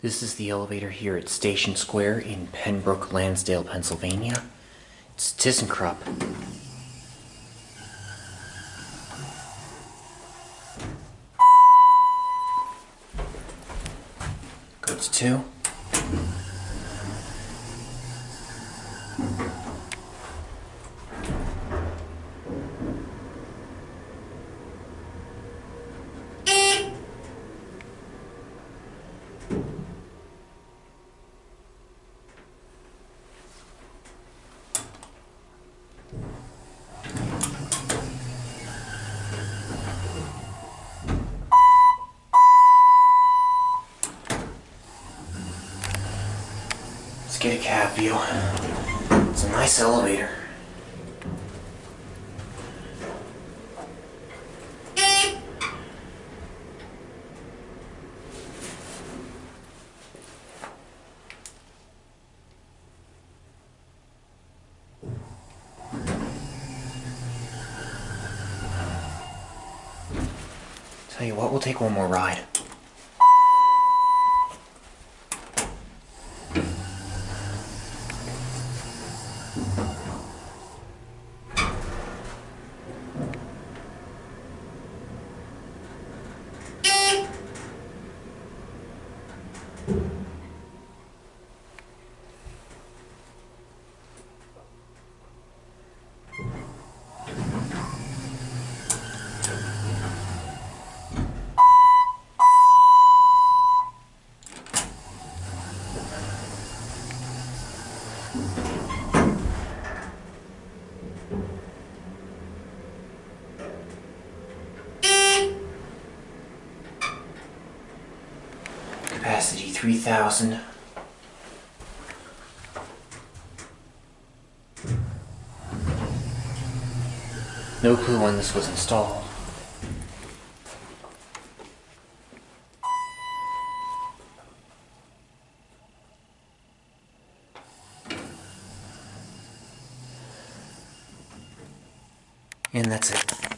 This is the elevator here at Station Square in Pembroke, Lansdale, Pennsylvania. It's ThyssenKrupp. Goes 2. Let's get a cab view. It's a nice elevator. Tell you what, we'll take one more ride. Capacity 3,000. No clue when this was installed. And that's it.